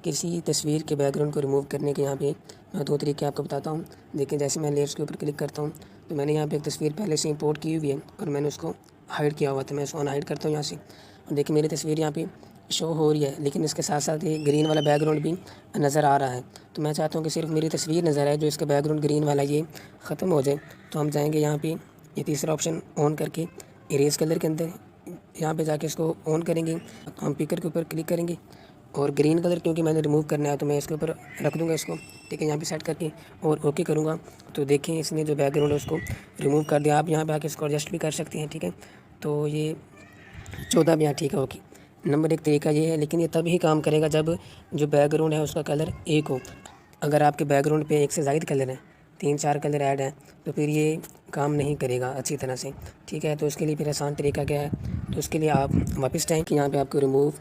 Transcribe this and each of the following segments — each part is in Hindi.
किसी तस्वीर के बैकग्राउंड को रिमूव करने के यहाँ पे मैं 2 तरीके आपको बताता हूँ। देखिए, जैसे मैं लेयर्स के ऊपर क्लिक करता हूँ तो मैंने यहाँ पे एक तस्वीर पहले से इंपोर्ट की हुई है और मैंने उसको हाइड किया हुआ था। मैं इसको अनहाइड करता हूँ यहाँ से और देखिए मेरी तस्वीर यहाँ पे शो हो रही है, लेकिन इसके साथ साथ ये ग्रीन वाला बैकग्राउंड भी नज़र आ रहा है। तो मैं चाहता हूँ कि सिर्फ मेरी तस्वीर नज़र आए, जो इसका बैकग्राउंड ग्रीन वाला ये ख़त्म हो जाए। तो हम जाएंगे यहाँ पे ये तीसरा ऑप्शन ऑन करके इरेज कलर के अंदर, यहाँ पे जाके इसको ऑन करेंगे तो हम पिकर के ऊपर क्लिक करेंगे और ग्रीन कलर क्योंकि मैंने रिमूव करना है तो मैं इसके ऊपर रख दूँगा इसको, ठीक है। यहाँ पे सेट करके और ओके करूँगा तो देखें इसने जो बैकग्राउंड है उसको रिमूव कर दिया। आप यहाँ पे आके इसको एडजस्ट भी कर सकते हैं, ठीक है। तो ये 14 भी यहाँ ठीक है, ओके। नंबर 1 तरीका ये है, लेकिन ये तब ही काम करेगा जब जो बैकग्राउंड है उसका कलर एक हो। अगर आपके बैकग्राउंड पे 1 से ज़ायद कलर हैं, 3-4 कलर ऐड हैं, तो फिर ये काम नहीं करेगा अच्छी तरह से, ठीक है। तो उसके लिए फिर आसान तरीका क्या है, तो उसके लिए आप वापस जाएँ कि यहाँ पे आपको रिमूव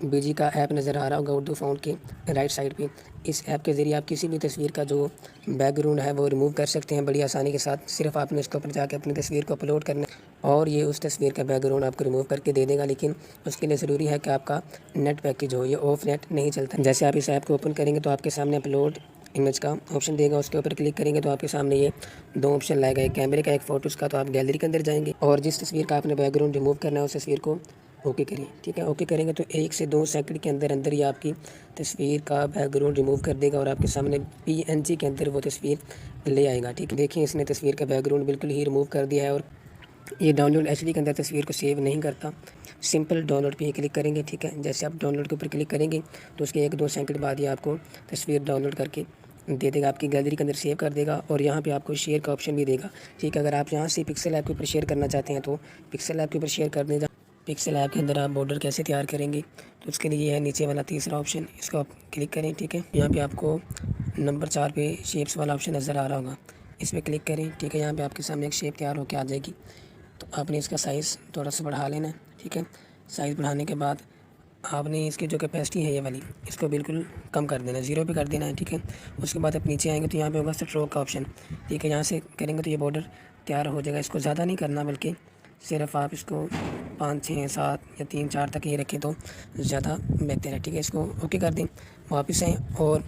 बीजी का ऐप नज़र आ रहा होगा उर्दू फ़ॉन्ट के राइट साइड पे। इस ऐप के ज़रिए आप किसी भी तस्वीर का जो बैकग्राउंड है वो रिमूव कर सकते हैं बड़ी आसानी के साथ। सिर्फ आपने इसके ऊपर जाके अपनी तस्वीर को अपलोड करना है और ये उस तस्वीर का बैकग्राउंड आपको रिमूव करके दे देगा। लेकिन उसके लिए ज़रूरी है कि आपका नेट पैकेज हो, ये ऑफ नेट नहीं चलता। जैसे आप इस ऐप को ओपन करेंगे तो आपके सामने अपलोड इमेज का ऑप्शन देगा, उसके ऊपर क्लिक करेंगे तो आपके सामने ये 2 ऑप्शन लाएगा, एक कैमरे का, एक फ़ोटोज़ का। तो आप गैलरी के अंदर जाएंगे और जिस तस्वीर का आपने बैकग्राउंड रिमूव करना है उस तस्वीर को ओके करिए, ठीक है। ओके करेंगे तो 1 से 2 सेकंड के अंदर अंदर ही आपकी तस्वीर का बैकग्राउंड रिमूव कर देगा और आपके सामने PNG के अंदर वो तस्वीर ले आएगा, ठीक है। देखिए इसने तस्वीर का बैकग्राउंड बिल्कुल ही रिमूव कर दिया है और ये डाउनलोड HD के अंदर तस्वीर को सेव नहीं करता। सिंपल डाउनलोड पे ही क्लिक करेंगे, ठीक है। जैसे आप डाउनलोड के ऊपर क्लिक करेंगे तो उसके 1-2 सेकंड बाद ही आपको तस्वीर डाउनलोड करके दे देगा, आपकी गैलरी के अंदर सेव कर देगा और यहाँ पे आपको शेयर का ऑप्शन भी देगा, ठीक है। अगर आप यहाँ से पिक्सल ऐप के ऊपर शेयर करना चाहते हैं तो पिक्सल ऐप के ऊपर शेयर कर दें। पिक्सल ऐप के अंदर आप बॉर्डर कैसे तैयार करेंगे तो उसके लिए ये है नीचे वाला तीसरा ऑप्शन, इसको आप क्लिक करें, ठीक है। यहाँ पे आपको नंबर 4 पे शेप्स वाला ऑप्शन नज़र आ रहा होगा, इस पर क्लिक करें, ठीक है। यहाँ पे आपके सामने एक शेप तैयार होकर आ जाएगी। तो आपने इसका साइज़ थोड़ा सा बढ़ा लेना है, ठीक है। साइज़ बढ़ाने के बाद आपने इसकी जो कैपेसिटी है ये वाली, इसको बिल्कुल कम कर देना है, 0 पे कर देना है, ठीक है। उसके बाद आप नीचे आएंगे तो यहाँ पे होगा स्ट्रोक का ऑप्शन, ठीक है। यहाँ से करेंगे तो ये बॉर्डर तैयार हो जाएगा। इसको ज़्यादा नहीं करना, बल्कि सिर्फ आप इसको 5, 6, 7 या 3, 4 तक ये रखें तो ज़्यादा बेहतर है, ठीक है। इसको ओके कर दें, वापस आएँ और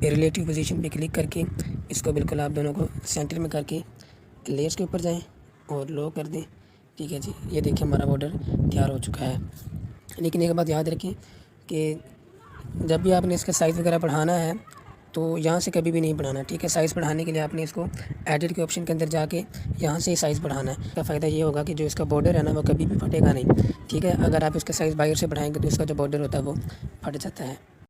रिलेटिव पोजीशन पे क्लिक करके इसको बिल्कुल आप दोनों को सेंटर में करके लेयर्स के ऊपर जाएं और लो कर दें, ठीक है जी। ये देखिए हमारा बॉर्डर तैयार हो चुका है। लेकिन एक बात याद रखें कि जब भी आपने इसका साइज़ वगैरह बढ़ाना है तो यहाँ से कभी भी नहीं बढ़ाना, ठीक है। साइज़ बढ़ाने के लिए आपने इसको एडिट के ऑप्शन के अंदर जाके यहाँ से ही साइज़ बढ़ाना है। इसका फ़ायदा ये होगा कि जो इसका बॉर्डर है ना वो कभी भी फटेगा नहीं, ठीक है। अगर आप इसका साइज़ बाहर से बढ़ाएंगे तो इसका जो बॉर्डर होता है वो फट जाता है।